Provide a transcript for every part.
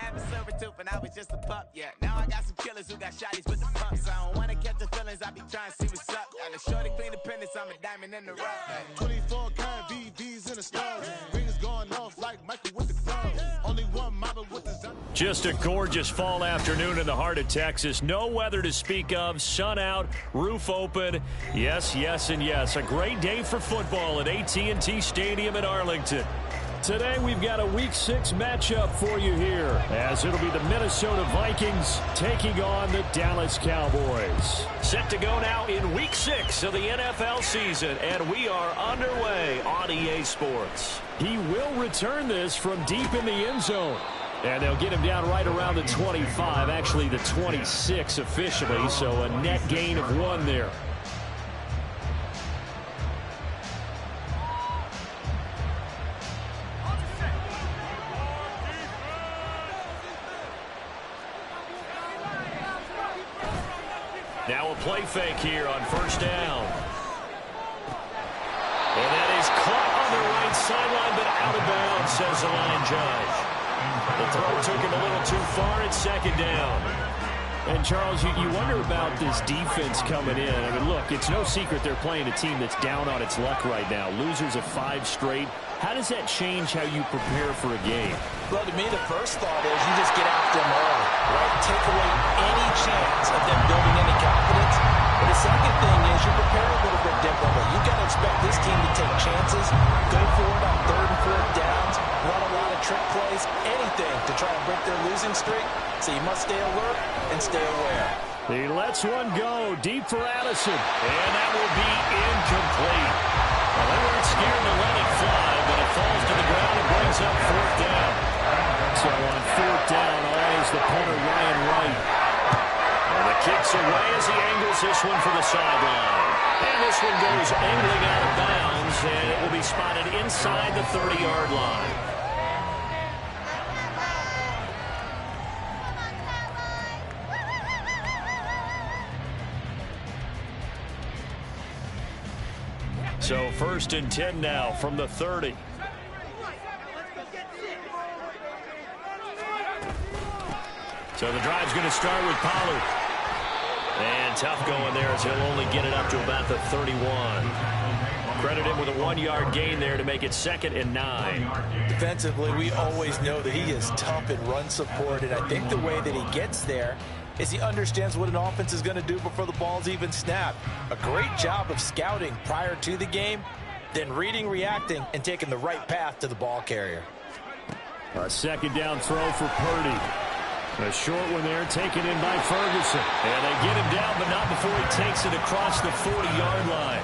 have a silver tooth and I was just a pup, yeah. Now I got some killers who got shotties with the pumps. I don't wanna catch the feelings, I be trying to see what's up. Got a shorty clean appendix, I'm a diamond in the rough. 24 karat VVs in the stars. Ringers going off like Michael with the club. Only one model with the... Just a gorgeous fall afternoon in the heart of Texas. No weather to speak of. Sun out, roof open. Yes, yes, and yes. A great day for football at AT&T Stadium in Arlington. Today we've got a Week 6 matchup for you here, as it'll be the Minnesota Vikings taking on the Dallas Cowboys. Set to go now in Week 6 of the NFL season, and we are underway on EA Sports. He will return this from deep in the end zone. And they'll get him down right around the 25, actually the 26 officially, so a net gain of 1 there. Now a play fake here on first down. And that is caught on the right sideline, but out of bounds, says the line judge. The throw took him a little too far at second down. And, Charles, you wonder about this defense coming in. I mean, look, it's no secret they're playing a team that's down on its luck right now. Losers of 5 straight. How does that change how you prepare for a game? Well, to me, the first thought is you just get after them early, right? Take away any chance of them building any confidence. But the second thing is you prepare a little bit differently. You've got to expect this team to take chances, go for it on 3rd and 4th downs, run a lot of trick plays, anything to try and break their losing streak. So you must stay alert and stay aware. He lets one go deep for Addison. And that will be incomplete. Well, they weren't scared to let it fly, but it falls to the ground and brings up 4th down. So on 4th down, always the punter Ryan Wright. And the kick's away as he angles this one for the sideline. And this one goes angling out of bounds, and it will be spotted inside the 30-yard line. So 1st and 10 now from the 30. So the drive's going to start with Pollard. And tough going there as he'll only get it up to about the 31. Credit him with a 1-yard gain there to make it 2nd and 9. Defensively, we always know that he is tough in run support, and I think the way that he gets there is he understands what an offense is going to do before the ball's even snapped. A great job of scouting prior to the game, then reading, reacting, and taking the right path to the ball carrier. A 2nd down throw for Purdy. A short one there taken in by Ferguson. And they get him down, but not before he takes it across the 40-yard line.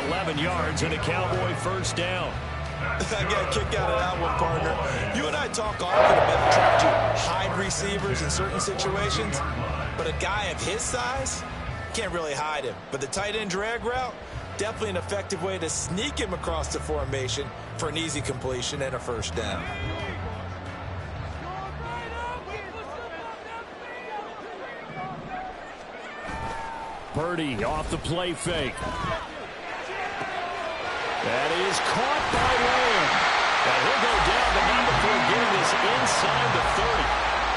11 yards and a Cowboy 1st down. I got a kick out of that one, partner. You and I talk often about trying to hide receivers in certain situations, but a guy of his size can't really hide him. But the tight end drag route, definitely an effective way to sneak him across the formation for an easy completion and a 1st down. Purdy off the play fake. That is caught by Lamb. And he'll go down, but not before getting this inside the 30.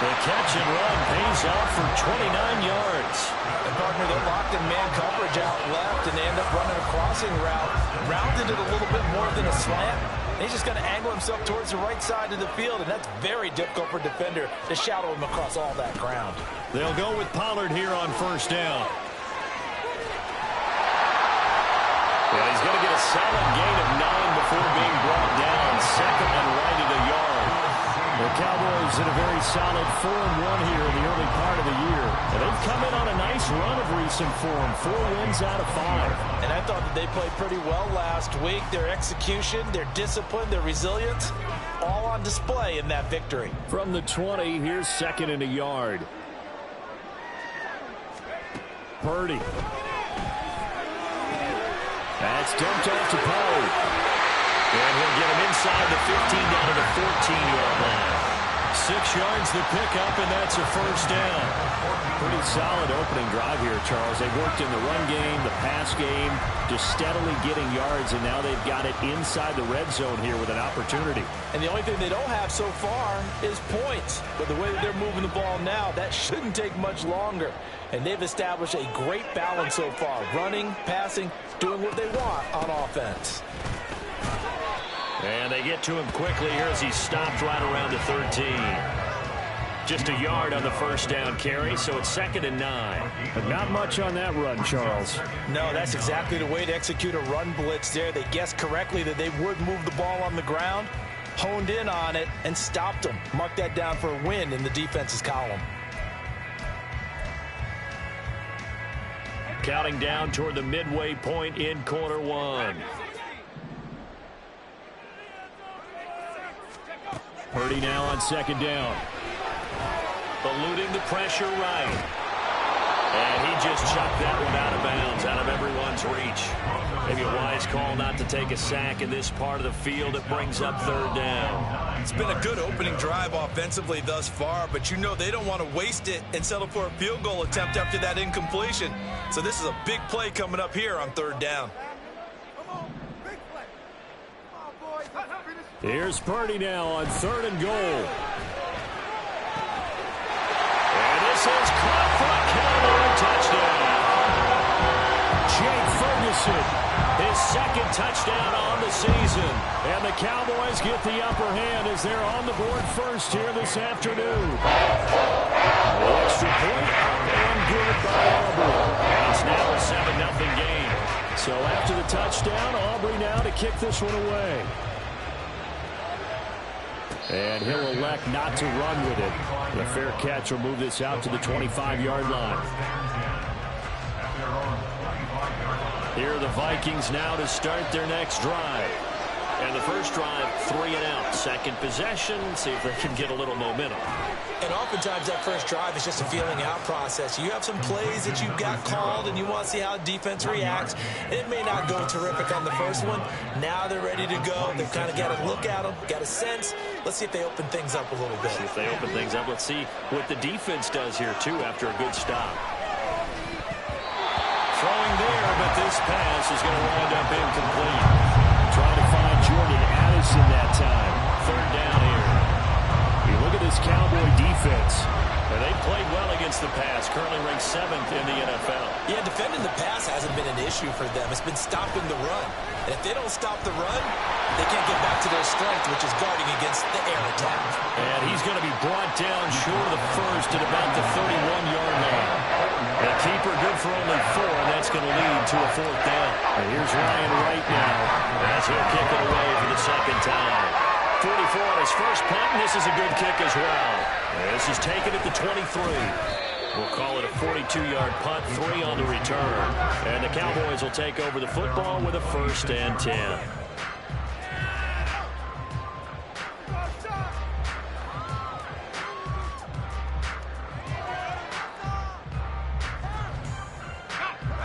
The catch and run pays off for 29 yards. And partner, they're locked in man coverage out left, and they end up running a crossing route. Rounded it a little bit more than a slant. And he's just going to angle himself towards the right side of the field, and that's very difficult for a defender to shadow him across all that ground. They'll go with Pollard here on 1st down. And he's going to get a solid gain of 9 before being brought down. 2nd and right at a yard. The Cowboys in a very solid 4-1 here in the early part of the year. And they've come in on a nice run of recent form. 4 wins out of 5. And I thought that they played pretty well last week. Their execution, their discipline, their resilience, all on display in that victory. From the 20, here's 2nd and a yard. Purdy. That's dumped off to Pollard. And he'll get him inside the 15 down to the 14-yard line. 6 yards the pickup, and that's a first down. Pretty solid opening drive here, Charles. They worked in the run game, the pass game, just steadily getting yards, and now they've got it inside the red zone here with an opportunity. And the only thing they don't have so far is points. But the way that they're moving the ball now, that shouldn't take much longer. And they've established a great balance so far. Running, passing, doing what they want on offense. And they get to him quickly here as he stopped right around the 13. Just a yard on the first down carry, so it's 2nd and 9. But not much on that run, Charles. No, that's exactly the way to execute a run blitz there. They guessed correctly that they would move the ball on the ground, honed in on it, and stopped them. Mark that down for a win in the defense's column. Counting down toward the midway point in quarter one. Purdy now on 2nd down. Eluding the pressure right. And he just chucked that one out of bounds, out of everyone's reach. Maybe a wise call not to take a sack in this part of the field. It brings up 3rd down. It's been a good opening drive offensively thus far, but you know they don't want to waste it and settle for a field goal attempt after that incompletion. So this is a big play coming up here on 3rd down. Here's Purdy now on 3rd and goal. And this is caught for a Cowboy touchdown. Jake Ferguson, his 2nd touchdown on the season. And the Cowboys get the upper hand as they're on the board first here this afternoon. Extra point and good by Aubrey. And it's now a 7-0 game. So after the touchdown, Aubrey now to kick this one away. And he'll elect not to run with it. The fair catch will move this out to the 25-yard line. Here are the Vikings now to start their next drive. And the first drive, 3 and out. Second possession, see if they can get a little momentum. And oftentimes that first drive is just a feeling out process. You have some plays that you've got called and you want to see how defense reacts. It may not go terrific on the first one. Now they're ready to go. They've kind of got a look at them, got a sense. Let's see if they open things up a little bit. See if they open things up. Let's see what the defense does here, too, after a good stop. Throwing there, but this pass is going to wind up incomplete. Trying to find Jordan Addison that time. 3rd down here. You look at this Cowboy defense. And they played well against the pass, currently ranked 7th in the NFL. Yeah, defending the pass hasn't been an issue for them. It's been stopping the run. And if they don't stop the run, they can't get back to their strength, which is guarding against the air attack. And he's going to be brought down short of the first at about the 31-yard line. A keeper good for only 4, and that's going to lead to a 4th down. And here's Ryan Wright now as he'll kick it away for the 2nd time. 44 on his first punt, and this is a good kick as well. This is taken at the 23. We'll call it a 42-yard punt, 3 on the return. And the Cowboys will take over the football with a 1st and 10.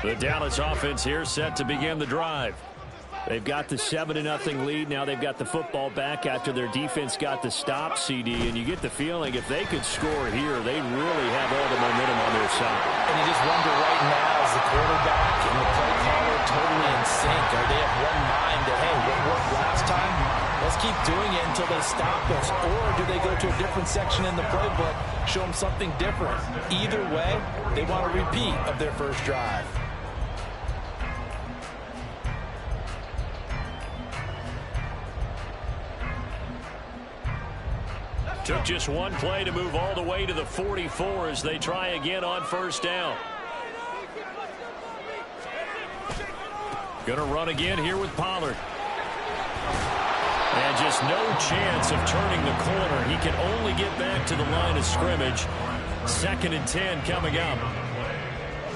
The Dallas offense here set to begin the drive. They've got the 7-0 lead. Now they've got the football back after their defense got the stop, CD. And you get the feeling if they could score here, they really have all the momentum on their side. And you just wonder right now, is the quarterback and the play caller totally in sync? Are they of one mind that, hey, what worked last time? Let's keep doing it until they stop us. Or do they go to a different section in the playbook, show them something different? Either way, they want a repeat of their first drive. Took just one play to move all the way to the 44 as they try again on 1st down. Going to run again here with Pollard. And just no chance of turning the corner. He can only get back to the line of scrimmage. 2nd and 10 coming up.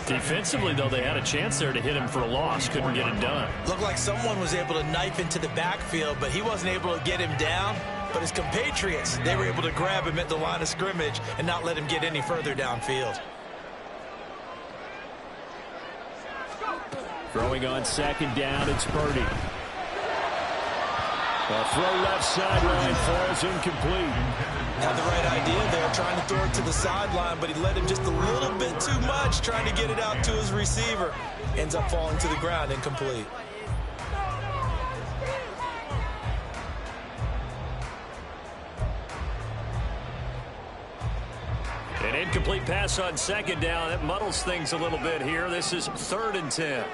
Defensively, though, they had a chance there to hit him for a loss. Couldn't get it done. Looked like someone was able to knife into the backfield, but he wasn't able to get him down. But his compatriots, they were able to grab him at the line of scrimmage and not let him get any further downfield. Throwing on 2nd down, it's Purdy. A throw left sideline falls incomplete. Had the right idea there, trying to throw it to the sideline, but he let him just a little bit too much, trying to get it out to his receiver. Ends up falling to the ground, incomplete. An incomplete pass on second down. That muddles things a little bit here. This is 3rd and 10.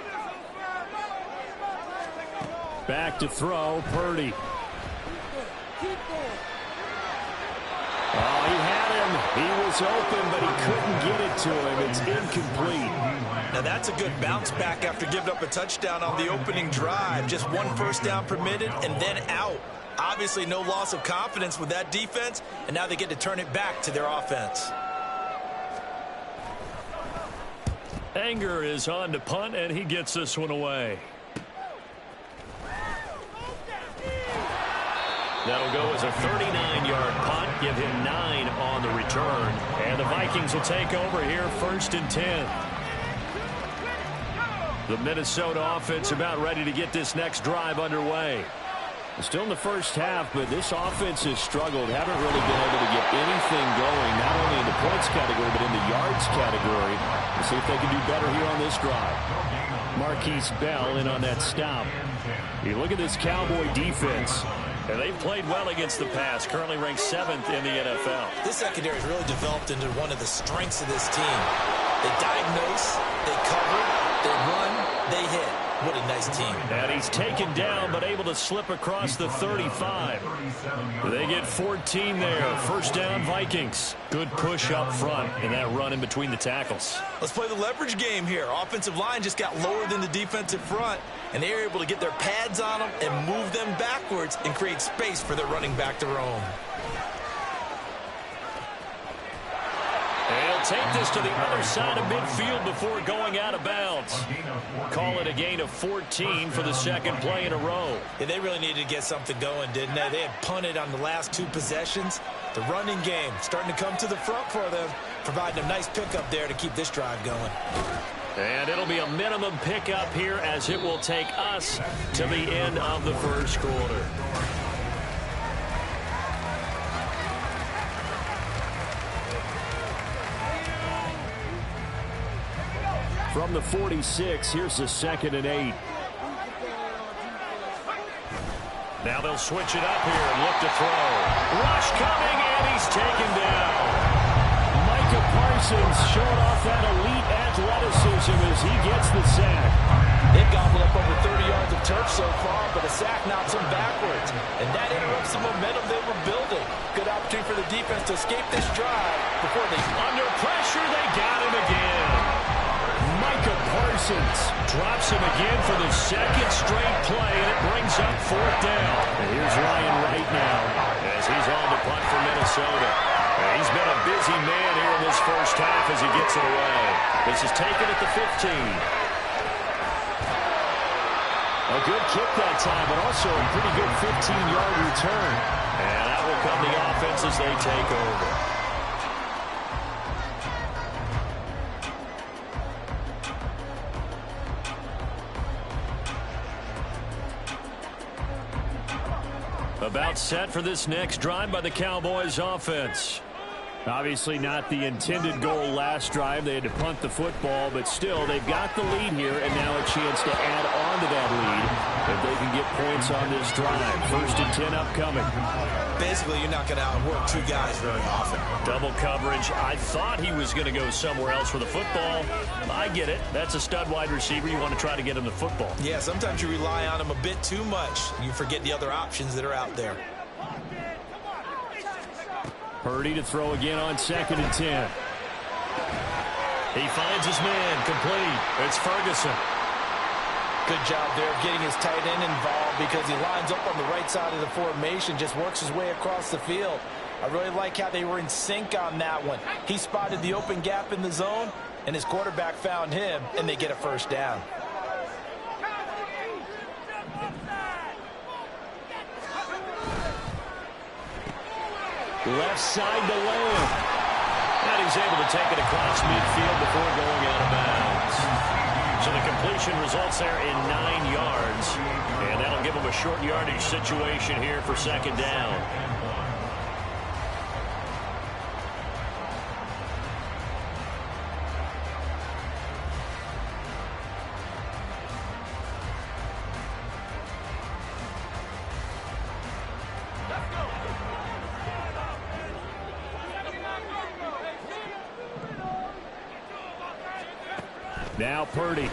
Back to throw, Purdy. Oh, he had him. He was open, but he couldn't get it to him. It's incomplete. Now that's a good bounce back after giving up a touchdown on the opening drive. Just 1 first down permitted and then out. Obviously no loss of confidence with that defense, and now they get to turn it back to their offense. Anger is on to punt, and he gets this one away. That'll go as a 39-yard punt, give him 9 on the return. And the Vikings will take over here, 1st and 10. The Minnesota offense about ready to get this next drive underway. Still in the first half, but this offense has struggled. Haven't really been able to get anything going, not only in the points category, but in the yards category. We'll see if they can do better here on this drive. Marquise Bell in on that stop. You look at this Cowboy defense. And they've played well against the pass, currently ranked 7th in the NFL. This secondary has really developed into one of the strengths of this team. They diagnose, they cover, they run, they hit. What a nice team. And he's taken down, but able to slip across the 35. They get 14 there. 1st down, Vikings. Good push up front and that run in between the tackles. Let's play the leverage game here. Offensive line just got lower than the defensive front, and they were able to get their pads on them and move them backwards and create space for their running back to roam. They'll take this to the other side of midfield before going out of bounds. Call it a gain of 14 for the 2nd play in a row. Yeah, they really needed to get something going, didn't they? They had punted on the last 2 possessions. The running game starting to come to the front for them, providing a nice pickup there to keep this drive going. And it'll be a minimum pickup here as it will take us to the end of the 1st quarter. From the 46, here's the 2nd and 8. Now they'll switch it up here and look to throw. Rush coming, and he's taken down. Micah Parsons showing off that elite athleticism as he gets the sack. They've gobbled up over 30 yards of turf so far, but a sack knocks them backwards. And that interrupts the momentum they were building. Good opportunity for the defense to escape this drive before they... Under pressure, they got him again. Micah Parsons drops him again for the 2nd straight play, and it brings up 4th down. And here's Ryan Wright now as he's on the punt for Minnesota. And he's been a busy man here in this first half as he gets it away. This is taken at the 15. A good kick that time, but also a pretty good 15-yard return. And that will come the offense as they take over. About set for this next drive by the Cowboys offense. Obviously not the intended goal last drive. They had to punt the football, but still they've got the lead here and now a chance to add on to that lead if they can get points on this drive. 1st and 10 upcoming. Basically, you're not going to outwork 2 guys very often. Double coverage. I thought he was going to go somewhere else for the football. I get it. That's a stud wide receiver. You want to try to get him the football. Yeah, sometimes you rely on him a bit too much. You forget the other options that are out there. Purdy to throw again on 2nd and 10. He finds his man, complete. It's Ferguson. Good job there of getting his tight end involved because he lines up on the right side of the formation, just works his way across the field. I really like how they were in sync on that one. He spotted the open gap in the zone, and his quarterback found him, and they get a 1st down. Left side to Lamb. And he's able to take it across midfield before going out of bounds. So the completion results there in 9 yards. And that'll give them a short yardage situation here for second down. Now Purdy.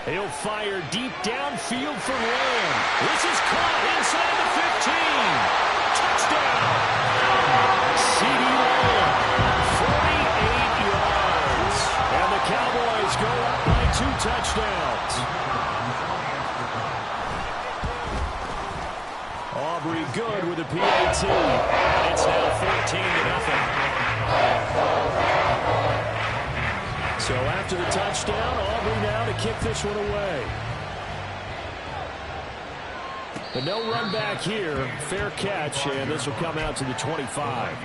He'll fire deep downfield for Lamb. This is caught inside the 15. Touchdown. CeeDee Lamb, 48 yards. And the Cowboys go up by 2 touchdowns. Aubrey good with a PAT. It's now 14-0. So after the touchdown, Aubrey now to kick this one away. But no run back here. Fair catch, and this will come out to the 25.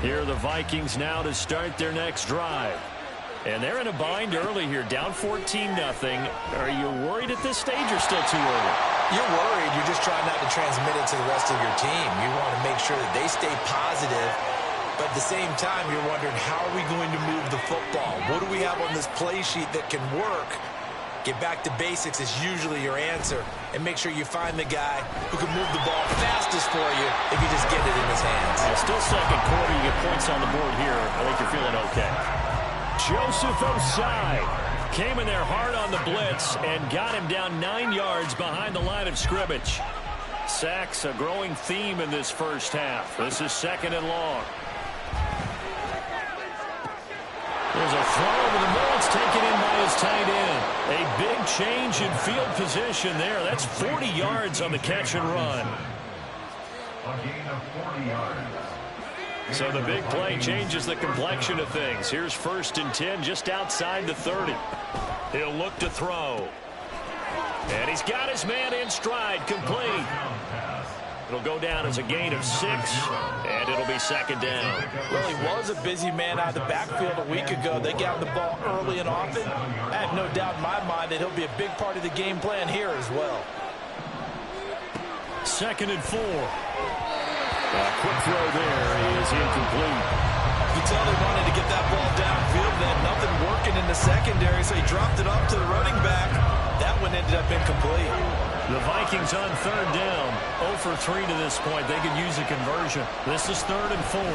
Here are the Vikings now to start their next drive. And they're in a bind early here, down 14-0. Are you worried at this stage or still too early? You're worried. You're just trying not to transmit it to the rest of your team. You want to make sure that they stay positive. But at the same time, you're wondering, how are we going to move the football? What do we have on this play sheet that can work? Get back to basics is usually your answer. And make sure you find the guy who can move the ball fastest for you if you just get it in his hands. Still second quarter. You get points on the board here. I think you're feeling okay. Joseph Osai came in there hard on the blitz and got him down 9 yards behind the line of scrimmage. Sacks a growing theme in this first half. This is second and long. There's a throw over the middle. It's taken in by his tight end. A big change in field position there. That's 40 yards on the catch and run. A gain of 40 yards. So the big play changes the complexion of things. Here's 1st and 10 just outside the 30. He'll look to throw. And he's got his man in stride, complete. It'll go down as a gain of 6, and it'll be second down. Well, he was a busy man out of the backfield a week ago. They got the ball early and often. I have no doubt in my mind that he'll be a big part of the game plan here as well. 2nd and 4. A quick throw there is incomplete. You can tell they wanted to get that ball downfield. They had nothing working in the secondary, so he dropped it off to the running back. That one ended up incomplete. The Vikings on 3rd down. 0 for 3 to this point. They could use a conversion. This is 3rd and 4. A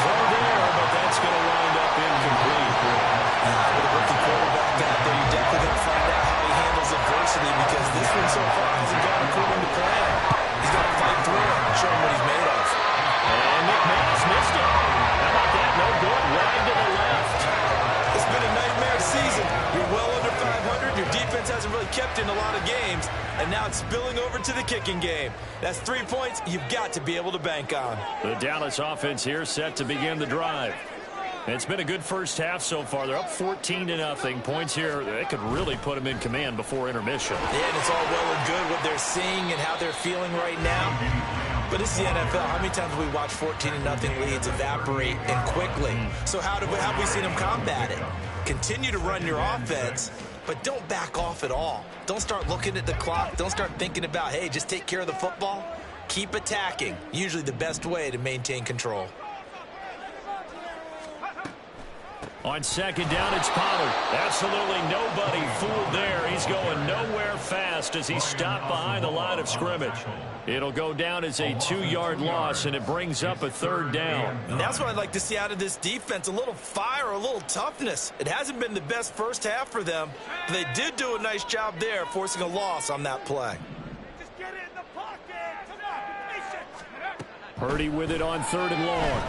throw there, but that's going to wind up incomplete. With a rookie quarterback out there, you're definitely going to find out how he handles adversity, because this one so far hasn't gone according to plan. He's got to fight through it and show him what he's made of. And McManus missed it. How about that? No good. Wide to the left. It's been a nightmare season. You're well under 500. Your defense hasn't really kept in a lot of games. And now it's spilling over to the kicking game. That's 3 points you've got to be able to bank on. The Dallas offense here set to begin the drive. It's been a good first half so far. They're up 14-0. Points here, they could really put them in command before intermission. Yeah, and it's all well and good what they're seeing and how they're feeling right now. But it's the NFL. How many times have we watched 14-0 leads evaporate and quickly? So how have we seen them combat it? Continue to run your offense, but don't back off at all. Don't start looking at the clock. Don't start thinking about, hey, just take care of the football. Keep attacking. Usually the best way to maintain control. On 2nd down, it's Pollard. Absolutely nobody fooled there. He's going nowhere fast as he stopped behind the line of scrimmage. It'll go down as a 2-yard loss, and it brings up a 3rd down. And that's what I'd like to see out of this defense, a little fire, a little toughness. It hasn't been the best first half for them, but they did do a nice job there, forcing a loss on that play. Just get it in the pocket. Come on, patience. Purdy with it on 3rd and long.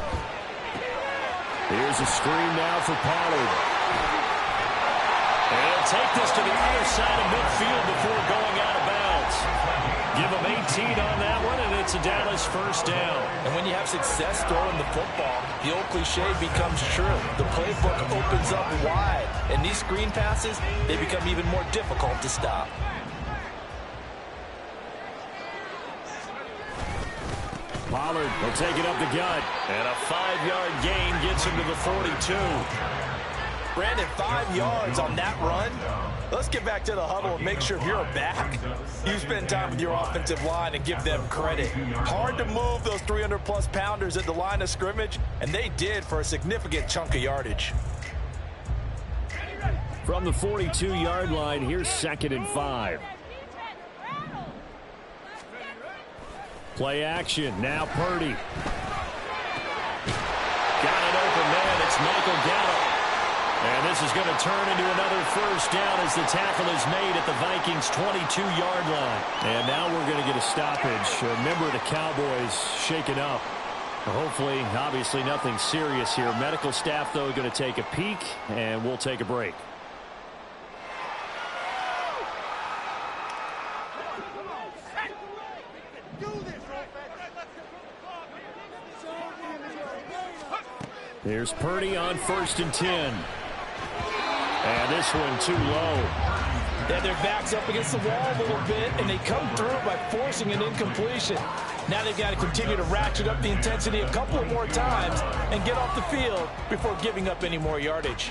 Here's a screen now for Pollard. And he'll take this to the other side of midfield before going out of bounds. Give him 18 on that one, and it's a Dallas 1st down. And when you have success throwing the football, the old cliche becomes true. The playbook opens up wide, and these screen passes, they become even more difficult to stop. Pollard will take it up the gut. And a 5-yard gain gets him to the 42. Brandon, 5 yards on that run. Let's get back to the huddle and make sure if you're a back, you spend time with your offensive line and give them credit. Hard to move those 300-plus pounders at the line of scrimmage, and they did for a significant chunk of yardage. From the 42-yard line, here's 2nd and 5. Play action. Now Purdy. Got it open man. It's Michael Gallup. And this is going to turn into another first down as the tackle is made at the Vikings' 22-yard line. And now we're going to get a stoppage. Remember, the Cowboys shaken up. Hopefully, obviously, nothing serious here. Medical staff, though, going to take a peek, and we'll take a break. Here's Purdy on 1st and 10. And this one too low. Yeah, their back's up against the wall a little bit, and they come through by forcing an incompletion. Now they've got to continue to ratchet up the intensity a couple of more times and get off the field before giving up any more yardage.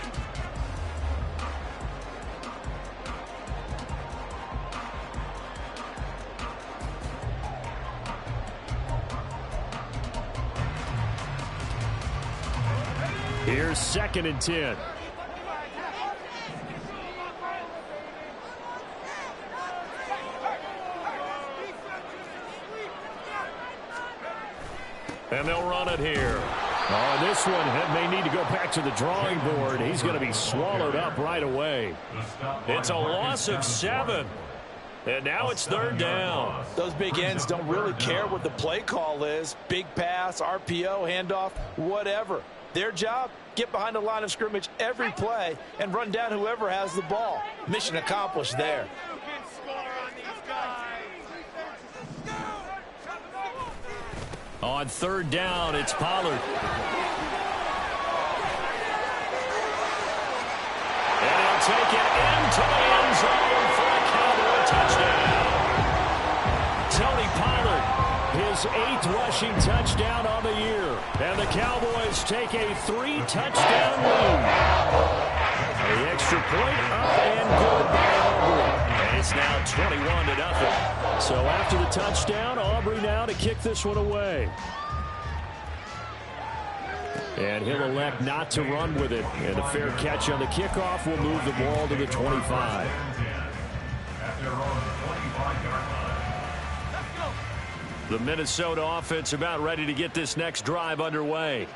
Here's 2nd and 10. And they'll run it here. Oh, this one may need to go back to the drawing board. He's going to be swallowed up right away. It's a loss of 7. And now it's 3rd down. Those big ends don't really care what the play call is. Big pass, RPO, handoff, whatever. Their job, get behind the line of scrimmage every play and run down whoever has the ball. Mission accomplished there. On 3rd down, it's Pollard. And he'll take it into the end zone for a Cowboy touchdown. Tony Pollard, his 8th rushing touchdown on the year. And the Cowboys take a 3-touchdown lead. The extra point up and good by Aubrey. And it's now 21-0. So after the touchdown, Aubrey now to kick this one away. And he'll elect not to run with it. And a fair catch on the kickoff will move the ball to the 25. The Minnesota offense about ready to get this next drive underway.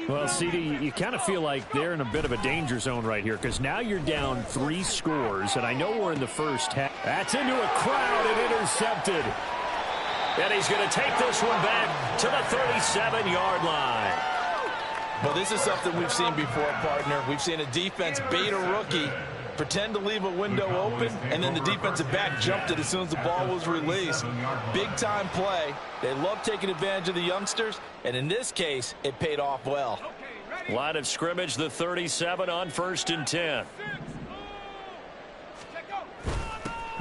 Well, CD, you kind of feel like they're in a bit of a danger zone right here because now you're down 3 scores, and I know we're in the first half. That's into a crowd and intercepted. And he's going to take this one back to the 37-yard line. Well, this is something we've seen before, partner. We've seen a defense bait a rookie, pretend to leave a window open, and then the defensive back jumped it as soon as the ball was released. Big-time play. They love taking advantage of the youngsters, and in this case, it paid off well. Line of scrimmage, the 37 on 1st and 10.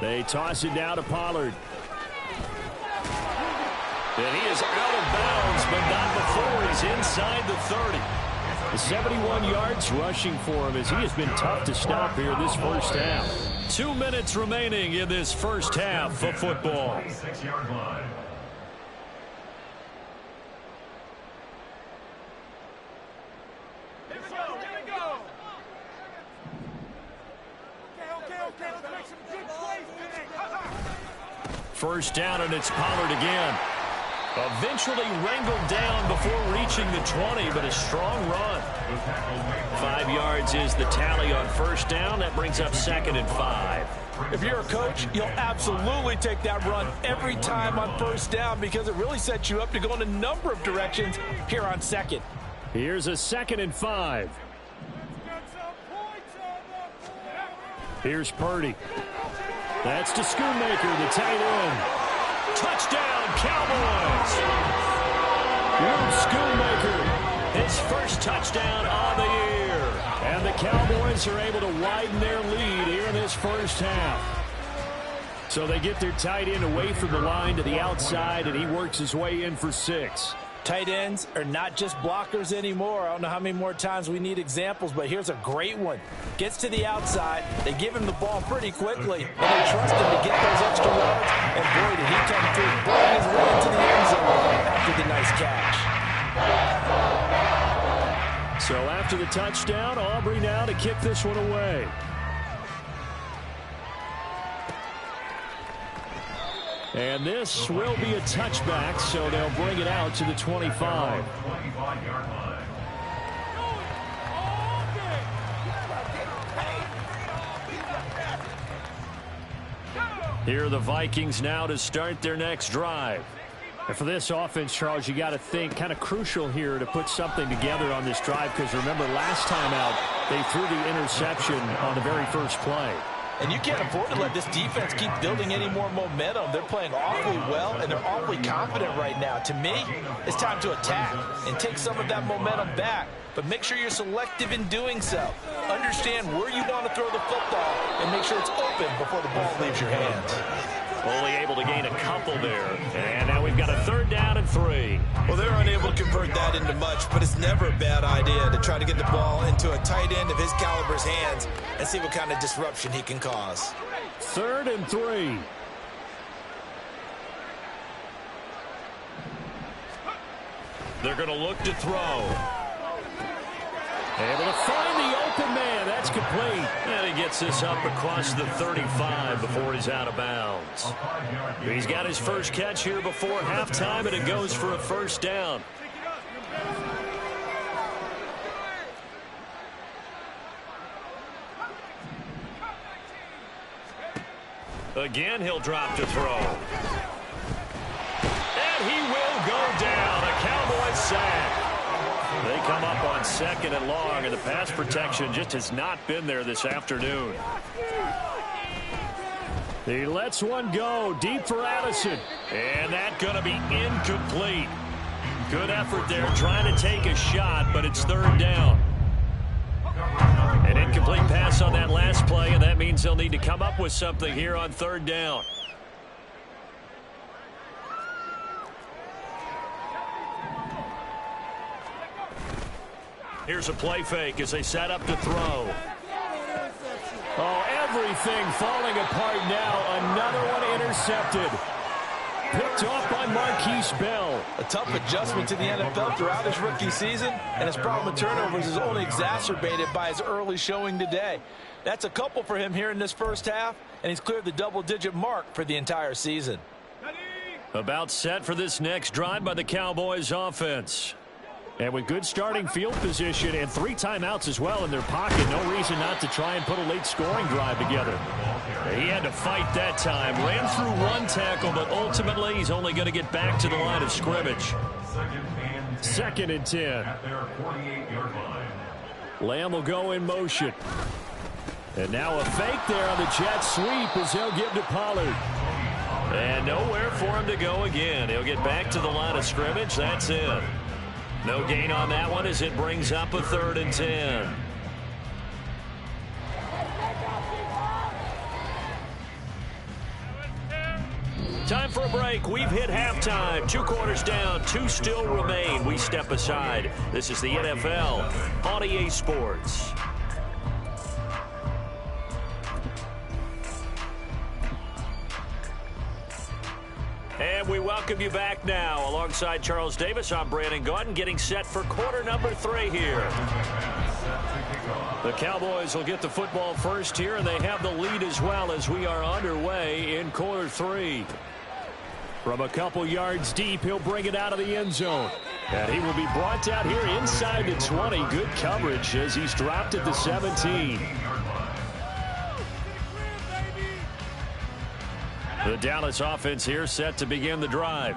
They toss it down to Pollard. And he is out of bounds, but not before he's inside the 30. The 71 yards rushing for him as he has been tough to stop here this first half. 2 minutes remaining in this first half of football. First down, and it's Pollard again. Eventually wrangled down before reaching the 20, but a strong run. 5 yards is the tally on first down. That brings up 2nd and 5. If you're a coach, you'll absolutely take that run every time on first down because it really sets you up to go in a number of directions here on 2nd. Here's a 2nd and 5. Here's Purdy. That's to Schoonmaker, the tight end. Touchdown, Cowboys! Luke Schoonmaker, his first touchdown on the year. And the Cowboys are able to widen their lead here in this first half. So they get their tight end away from the line to the outside, and he works his way in for 6. Tight ends are not just blockers anymore. I don't know how many more times we need examples, but here's a great one. Gets to the outside. They give him the ball pretty quickly, and they trust him to get those extra yards. And boy, did he come through, burning his way into the end zone after the nice catch. So after the touchdown, Aubrey now to kick this one away. And this will be a touchback, so they'll bring it out to the 25. Here are the Vikings now to start their next drive. And for this offense, Charles, you got to think kind of crucial here to put something together on this drive, because remember last time out they threw the interception on the very first play. And you can't afford to let this defense keep building any more momentum. They're playing awfully well, and they're awfully confident right now. To me, it's time to attack and take some of that momentum back. But make sure you're selective in doing so. Understand where you want to throw the football and make sure it's open before the ball leaves your hands. Only able to gain a couple there. And now we've got a 3rd down and 3. Well, they're unable to convert that into much, but it's never a bad idea to try to get the ball into a tight end of his caliber's hands and see what kind of disruption he can cause. 3rd and 3. They're going to look to throw. Able to find the open man. That's complete. And he gets this up across the 35 before he's out of bounds. He's got his first catch here before halftime, and it goes for a 1st down. Again, he'll drop to throw. And he will go down. A Cowboys sack. They come up on 2nd and long, and the pass protection just has not been there this afternoon. He lets one go deep for Addison, and that's going to be incomplete. Good effort there trying to take a shot, but it's 3rd down. An incomplete pass on that last play, and that means they'll need to come up with something here on 3rd down. Here's a play fake as they set up to throw. Oh, everything falling apart now. Another one intercepted. Picked off by Marquise Bell. A tough adjustment to the NFL throughout his rookie season, and his problem with turnovers is only exacerbated by his early showing today. That's a couple for him here in this first half, and he's cleared the double-digit mark for the entire season. About set for this next drive by the Cowboys offense. And with good starting field position and 3 timeouts as well in their pocket, no reason not to try and put a late scoring drive together. He had to fight that time. Ran through 1 tackle, but ultimately he's only going to get back to the line of scrimmage. 2nd and 10. Lamb will go in motion. And now a fake there on the jet sweep as they'll give to Pollard. And nowhere for him to go again. He'll get back to the line of scrimmage. That's it. No gain on that one as it brings up a 3rd and 10. Time for a break. We've hit halftime. 2 quarters down. 2 still remain. We step aside. This is the NFL on EA Sports. And we welcome you back now. Alongside Charles Davis, I'm Brandon Gaudin, getting set for quarter number 3 here. The Cowboys will get the football first here, and they have the lead as well as we are underway in quarter 3. From a couple yards deep, he'll bring it out of the end zone. And he will be brought out here inside the 20. Good coverage as he's dropped at the 17. The Dallas offense here set to begin the drive.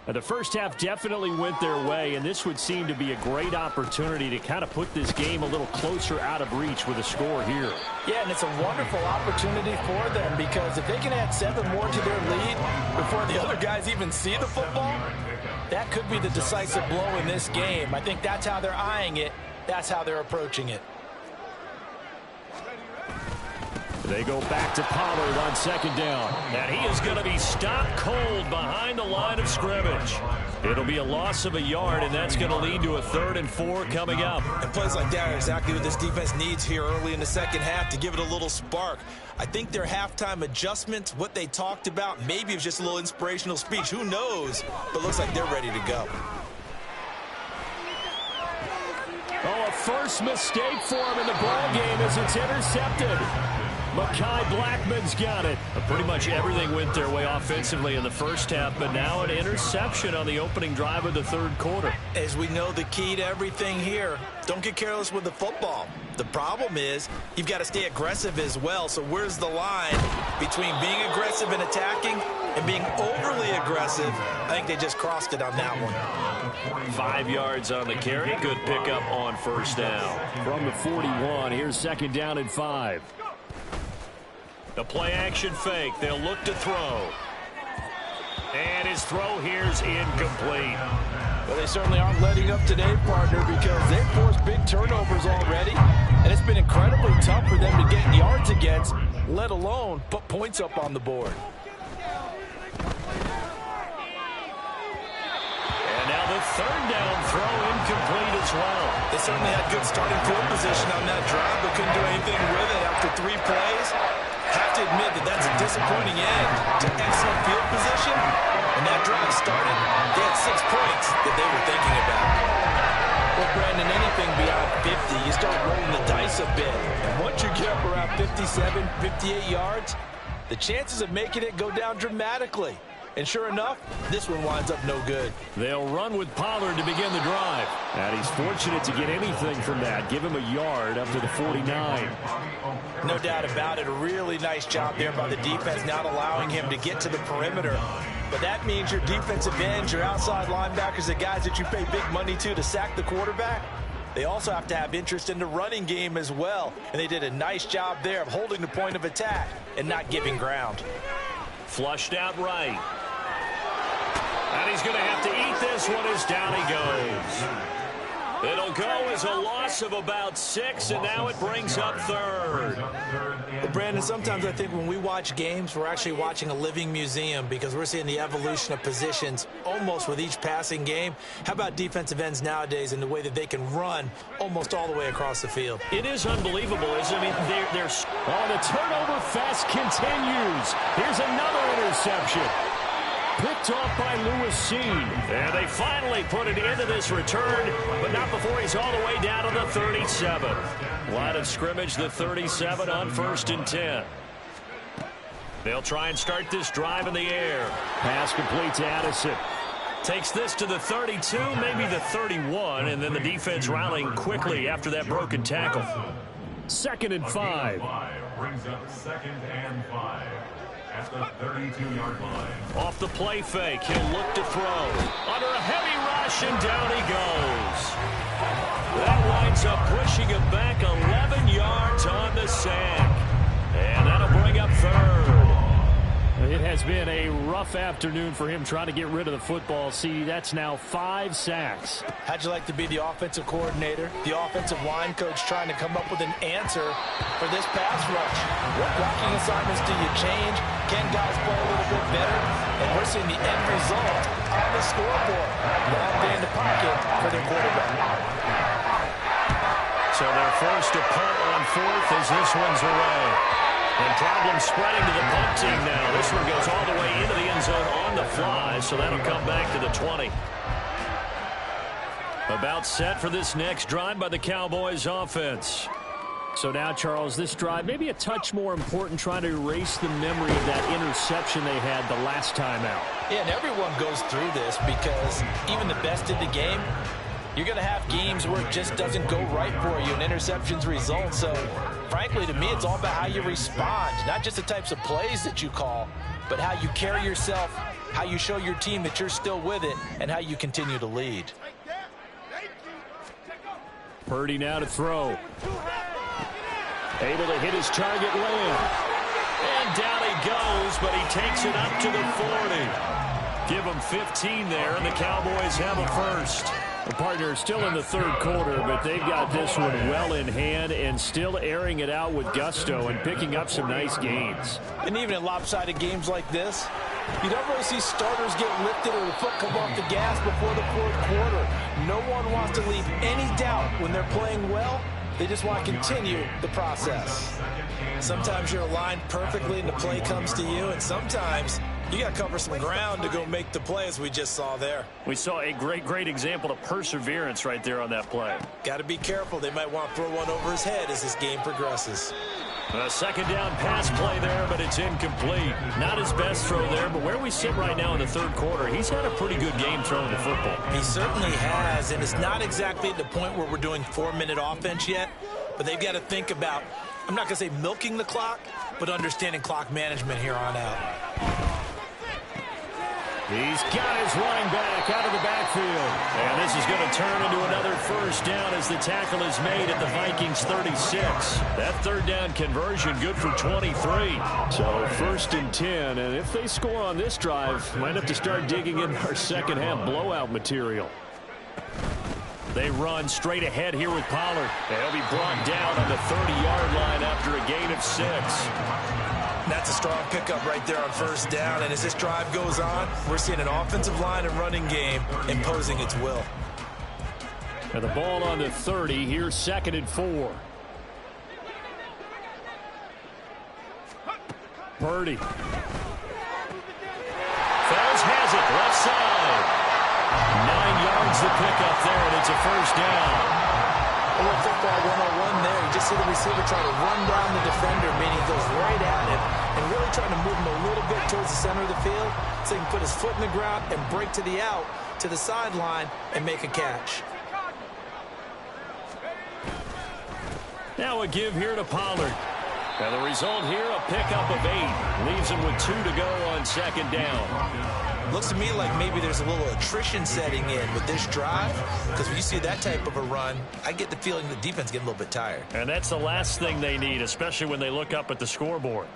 Now, the first half definitely went their way, and this would seem to be a great opportunity to kind of put this game a little closer out of reach with a score here. Yeah, and it's a wonderful opportunity for them, because if they can add 7 more to their lead before the other guys even see the football, that could be the decisive blow in this game. I think that's how they're eyeing it. That's how they're approaching it. They go back to Pollard on second down. And he is going to be stopped cold behind the line of scrimmage. It'll be a loss of a yard, and that's going to lead to a 3rd and 4 coming up. And plays like that are exactly what this defense needs here early in the second half to give it a little spark. I think their halftime adjustments, what they talked about, maybe it was just a little inspirational speech. Who knows? But looks like they're ready to go. Oh, a first mistake for him in the ball game as it's intercepted. Mekhi Blackmon's got it. Pretty much everything went their way offensively in the first half, but now an interception on the opening drive of the 3rd quarter. As we know, the key to everything here, don't get careless with the football. The problem is you've got to stay aggressive as well. So where's the line between being aggressive and attacking and being overly aggressive? I think they just crossed it on that one. 5 yards on the carry. Good pickup on first down. From the 41, here's 2nd down and 5. The play action fake. They'll look to throw. And his throw here's incomplete. Well, they certainly aren't letting up today, partner, because they've forced big turnovers already. And it's been incredibly tough for them to get yards against, let alone put points up on the board. And now the 3rd down throw incomplete as well. They certainly had good starting field position on that drive, but couldn't do anything with it after 3 plays. Have to admit that that's a disappointing end to excellent field position. When that drive started, they had 6 points that they were thinking about. Well, Brandon, anything beyond 50, you start rolling the dice a bit. And once you get up around 57, 58 yards, the chances of making it go down dramatically. And sure enough, this one winds up no good. They'll run with Pollard to begin the drive. And he's fortunate to get anything from that. Give him a yard up to the 49. No doubt about it. A really nice job there by the defense, not allowing him to get to the perimeter. But that means your defensive ends, your outside linebackers, the guys that you pay big money to sack the quarterback, they also have to have interest in the running game as well. And they did a nice job there of holding the point of attack and not giving ground. Flushed out right. And he's going to have to eat this one as down he goes. It'll go as a loss of about 6, and now it brings up 3rd. Well, Brandon, sometimes I think when we watch games, we're actually watching a living museum because we're seeing the evolution of positions almost with each passing game. How about defensive ends nowadays and the way that they can run almost all the way across the field? It is unbelievable, isn't it? I mean, they're the turnover fest continues. Here's another interception. Picked off by Lewis Cine. And they finally put it into this return, but not before he's all the way down to the 37. Line of scrimmage, the 37 on 1st and 10. They'll try and start this drive in the air. Pass complete to Addison. Takes this to the 32, maybe the 31, and then the defense rallying quickly after that broken tackle. 2nd and 5. Brings up 2nd and 5. At the 32-yard line. Off the play fake, he'll look to throw. Under a heavy rush, and down he goes. That winds up pushing him back 11 yards on the sack. And that'll bring up 3rd. It has been a rough afternoon for him trying to get rid of the football. See, that's now 5 sacks. How'd you like to be the offensive coordinator, the offensive line coach trying to come up with an answer for this pass rush? What blocking assignments do you change? Can guys play a little bit better? And we're seeing the end result on the scoreboard. Long day in the pocket for their quarterback. So they're forced to punt on 4th as this one's away. And problem spreading to the punt team now. This one goes all the way into the end zone on the fly, so that'll come back to the 20. About set for this next drive by the Cowboys offense. So now, Charles, this drive maybe a touch more important, trying to erase the memory of that interception they had the last time out. Yeah, and everyone goes through this because even the best in the game, you're going to have games where it just doesn't go right for you and interceptions result. So, frankly, to me, it's all about how you respond, not just the types of plays that you call, but how you carry yourself, how you show your team that you're still with it, and how you continue to lead. Purdy now to throw. Able to hit his target Lamb. And down he goes, but he takes it up to the 40. Give him 15 there, and the Cowboys have a first. The partner still in the third quarter, but they've got this one well in hand and still airing it out with gusto and picking up some nice gains. And even in lopsided games like this, you don't really see starters get lifted or the foot come off the gas before the fourth quarter. No one wants to leave any doubt when they're playing well. They just want to continue the process. Sometimes you're aligned perfectly and the play comes to you, and sometimes you got to cover some ground to go make the play, as we just saw there. We saw a great example of perseverance right there on that play. Got to be careful. They might want to throw one over his head as this game progresses. A second down pass play there, but it's incomplete. Not his best throw there, but where we sit right now in the third quarter, he's had a pretty good game throwing the football. He certainly has, and it's not exactly at the point where we're doing 4-minute offense yet, but they've got to think about, I'm not going to say milking the clock, but understanding clock management here on out. He's got his running back out of the backfield. And this is going to turn into another first down as the tackle is made at the Vikings 36. That third down conversion good for 23. So first and 10. And if they score on this drive, might have to start digging in our second half blowout material. They run straight ahead here with Pollard. They'll be brought down on the 30-yard line after a gain of 6. That's a strong pickup right there on first down. And as this drive goes on, we're seeing an offensive line and running game imposing its will. And the ball on the 30. Here's 2nd and 4. Purdy. Fells has it. Left side. 9 yards to pick up there, and it's a first down. A little football 101 there. You just see the receiver trying to run down the defender, meaning he goes right at him and really trying to move him a little bit towards the center of the field so he can put his foot in the ground and break to the out, to the sideline, and make a catch. Now a give here to Pollard. And the result here, a pickup of 8. Leaves him with 2 to go on second down. Looks to me like maybe there's a little attrition setting in with this drive, because when you see that type of a run, I get the feeling the defense getting a little bit tired. And that's the last thing they need, especially when they look up at the scoreboard.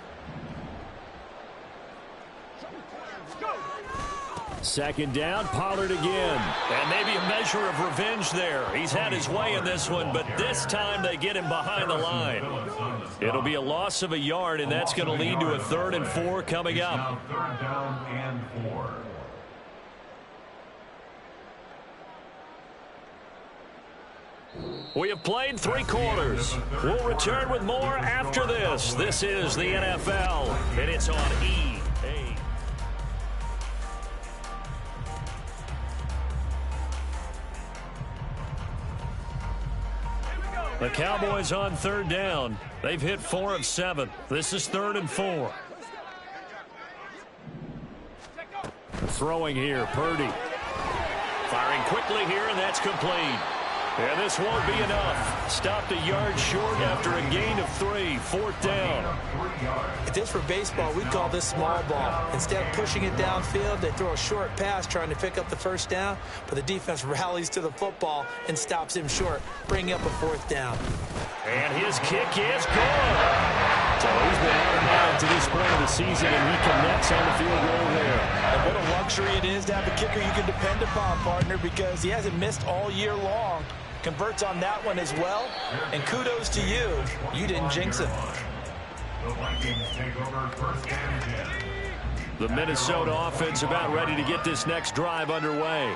Second down, Pollard again. And maybe a measure of revenge there. He's had his way in this one, but this time they get him behind the line. It'll be a loss of a yard, and that's going to lead to a 3rd and 4 coming up. 3rd down and 4. We have played 3 quarters. We'll return with more after this. This is the NFL, and it's on EA. The Cowboys on 3rd down. They've hit 4 of 7. This is 3rd and 4. Throwing here, Purdy. Firing quickly here, and that's complete. And this won't be enough. Stopped a yard short after a gain of 3. 4th down. If this were baseball, we'd call this small ball. Instead of pushing it downfield, they throw a short pass trying to pick up the first down, but the defense rallies to the football and stops him short, bringing up a 4th down. And his kick is good. So he's been automatic to this point of the season, and he connects on the field goal there. And what a luxury it is to have a kicker you can depend upon, partner, because he hasn't missed all year long. Converts on that one as well, and kudos to you. You didn't jinx him. The Vikings take over 1st and 10. The Minnesota offense about ready to get this next drive underway.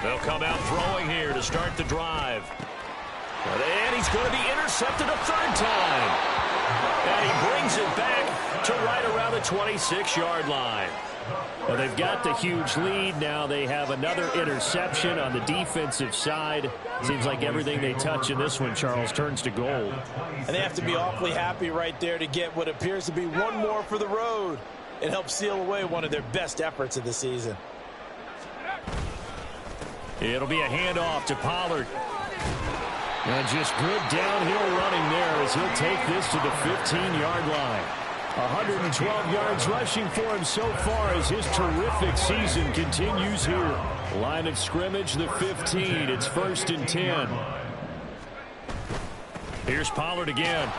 They'll come out throwing here to start the drive. And he's going to be intercepted a 3rd time. And he brings it back to right around the 26-yard line. Well, they've got the huge lead. Now they have another interception on the defensive side. Seems like everything they touch in this one, Charles, turns to gold. And they have to be awfully happy right there to get what appears to be one more for the road. It helps seal away one of their best efforts of the season. It'll be a handoff to Pollard. And just good downhill running there as he'll take this to the 15-yard line. 112 yards rushing for him so far as his terrific season continues here. Line of scrimmage, the 15. It's 1st and 10. Here's Pollard again.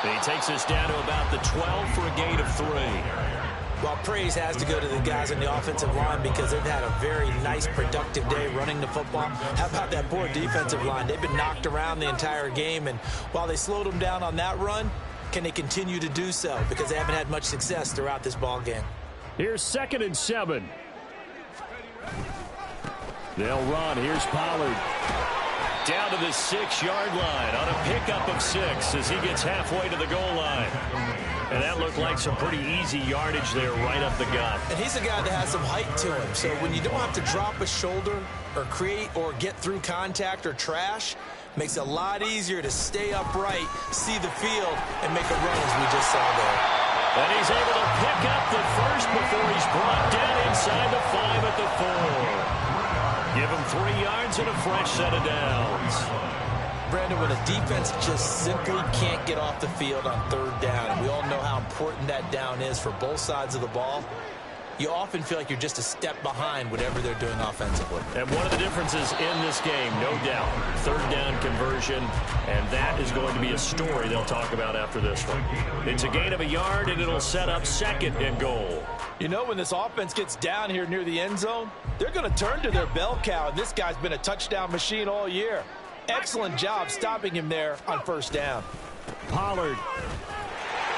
And he takes us down to about the 12 for a gain of 3. Well, praise has to go to the guys on the offensive line because they've had a very nice, productive day running the football. How about that poor defensive line? They've been knocked around the entire game, and while they slowed them down on that run, can they continue to do so? Because they haven't had much success throughout this ball game. Here's 2nd and 7. They'll run. Here's Pollard. Down to the 6-yard line on a pickup of 6 as he gets halfway to the goal line. And that looked like some pretty easy yardage there right up the gut. And he's a guy that has some height to him. So when you don't have to drop a shoulder or create or get through contact or trash, makes it a lot easier to stay upright, see the field, and make a run as we just saw there. And he's able to pick up the first before he's brought down inside the 5 at the 4. Give him 3 yards and a fresh set of downs. Brandon, when a defense just simply can't get off the field on 3rd down, and we all know how important that down is for both sides of the ball, you often feel like you're just a step behind whatever they're doing offensively. And one of the differences in this game, no doubt, 3rd down conversion, and that is going to be a story they'll talk about after this one. It's a gain of a yard, and it'll set up 2nd and goal. You know, when this offense gets down here near the end zone, they're going to turn to their bell cow, and this guy's been a touchdown machine all year. Excellent job stopping him there on 1st down. Pollard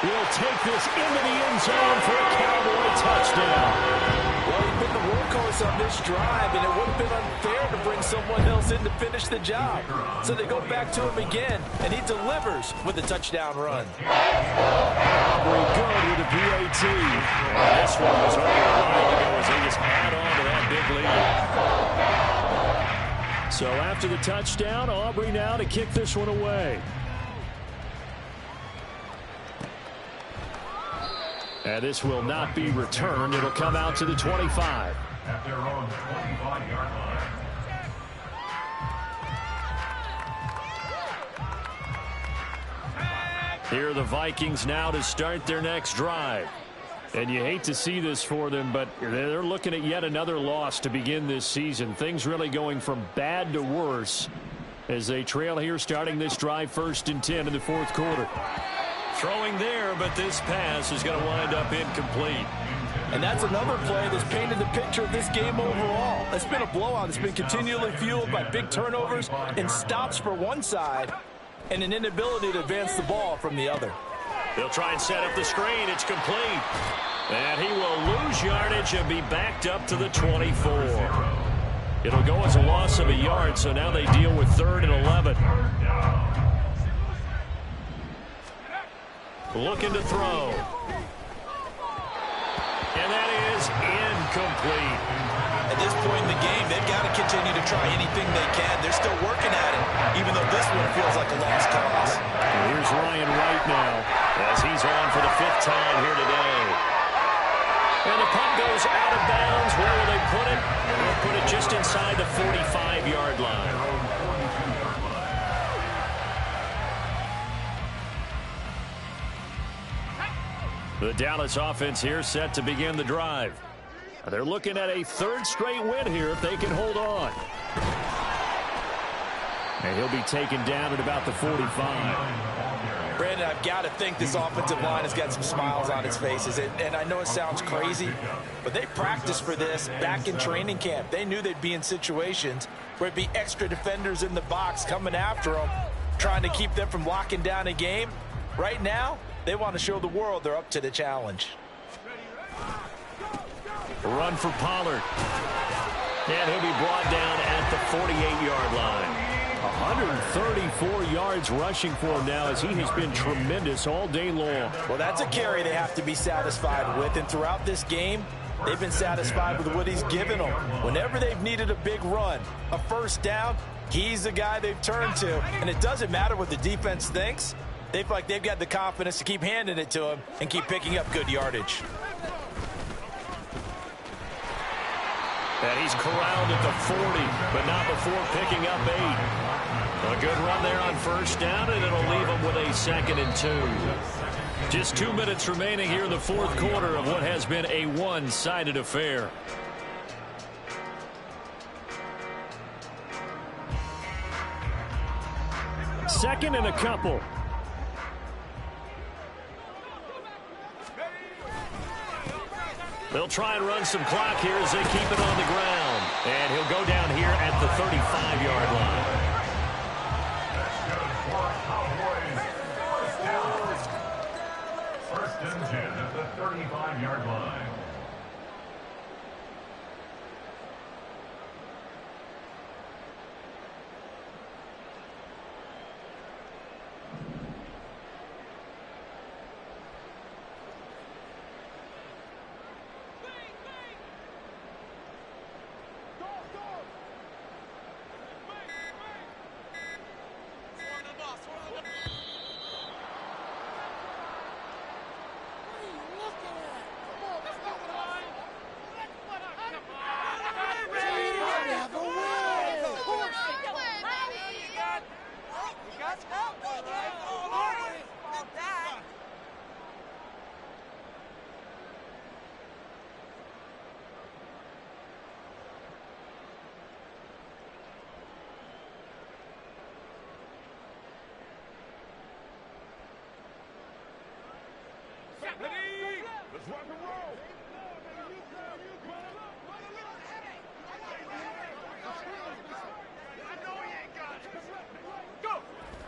will take this into the end zone for a Cowboy touchdown. Well, he's been the workhorse on this drive, and it would have been unfair to bring someone else in to finish the job. So they go back to him again, and he delivers with a touchdown run. Aubrey good with a PAT. And this one was over a while ago as they just add on to that big lead. So after the touchdown, Aubrey now to kick this one away. And this will not be returned. It'll come out to the 25. At their own 25-yard line. Here are the Vikings now to start their next drive. And you hate to see this for them, but they're looking at yet another loss to begin this season. Things really going from bad to worse as they trail here starting this drive 1st and 10 in the 4th quarter. Throwing there, but this pass is going to wind up incomplete. And that's another play that's painted the picture of this game overall. It's been a blowout. It's been continually fueled by big turnovers and stops for one side and an inability to advance the ball from the other. They'll try and set up the screen. It's complete. And he will lose yardage and be backed up to the 24. It'll go as a loss of a yard, so now they deal with 3rd and 11. Looking to throw. And that is incomplete. At this point in the game, they've got to continue to try anything they can. They're still working at it, even though this one feels like a lost cause. Here's Ryan Wright now as he's on for the 5th time here today. And the punt goes out of bounds. Where will they put it? They'll put it just inside the 45-yard line. The Dallas offense here set to begin the drive. They're looking at a 3rd straight win here if they can hold on. And he'll be taken down at about the 45. Brandon, I've got to think this offensive line has got some smiles on its faces. And I know it sounds crazy, but they practiced for this back in training camp. They knew they'd be in situations where it'd be extra defenders in the box coming after them, trying to keep them from locking down a game. Right now, they want to show the world they're up to the challenge. Run for Pollard. And he'll be brought down at the 48-yard line. 134 yards rushing for him now as he has been tremendous all day long. Well, that's a carry they have to be satisfied with. And throughout this game, they've been satisfied with what he's given them. Whenever they've needed a big run, a 1st down, he's the guy they've turned to. And it doesn't matter what the defense thinks. They feel like they've got the confidence to keep handing it to him and keep picking up good yardage. And he's corralled at the 40, but not before picking up 8. A good run there on 1st down, and it'll leave him with a 2nd and 2. Just 2 minutes remaining here in the 4th quarter of what has been a one-sided affair. Second and a couple. They'll try and run some clock here as they keep it on the ground. And he'll go down here at the 35-yard line. First and 10 at the 35-yard line.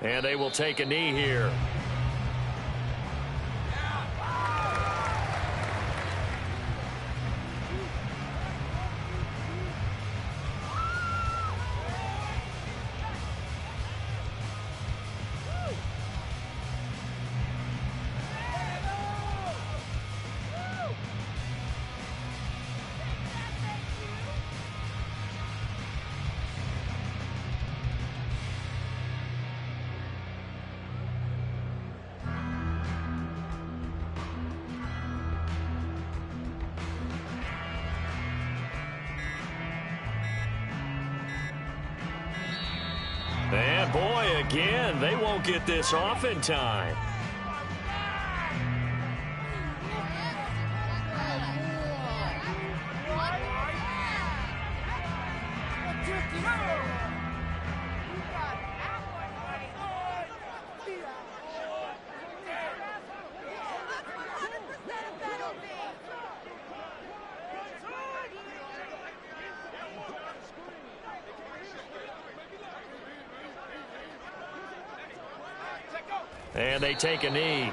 And they will take a knee here. And boy, again, they won't get this off in time. And they take a knee.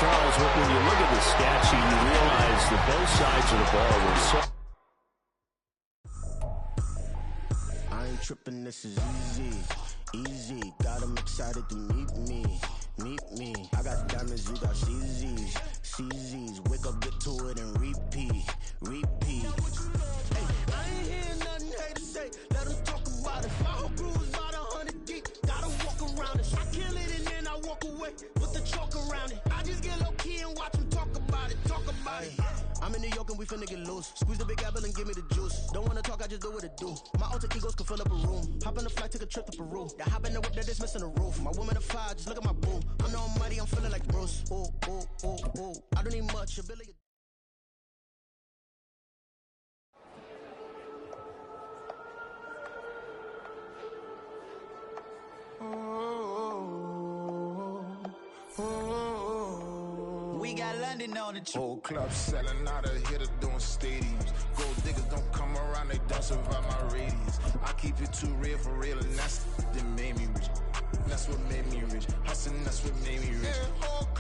Charles, when you look at the stat sheet, you realize that both sides of the ball were so... I ain't tripping, this is easy, easy. Got them excited to meet me. I got diamonds, you got CZs. Wake up, get to it, and repeat. Hey, I ain't hear nothing haters say. Let them talk about it. My whole crew is about 100 deep. Gotta walk around it. I kill it and then I walk away with the chalk around it. I just get low key and watch them talk about it. I'm in New York and we finna get loose. Squeeze the big apple and give me the juice. Don't wanna talk, I just do what it do. My alter egos can fill up a room. Hop on the flight, take a trip to Peru. That hop in the whip that is missing the roof. My woman a fire, just look at my boo. I'm the almighty, I'm feeling like Bruce. Ooh. I don't need much, ability. We got London on the Whole club selling out of hitter doing stadiums. Gold diggers don't come around, they don't survive my radius. I keep it too real for real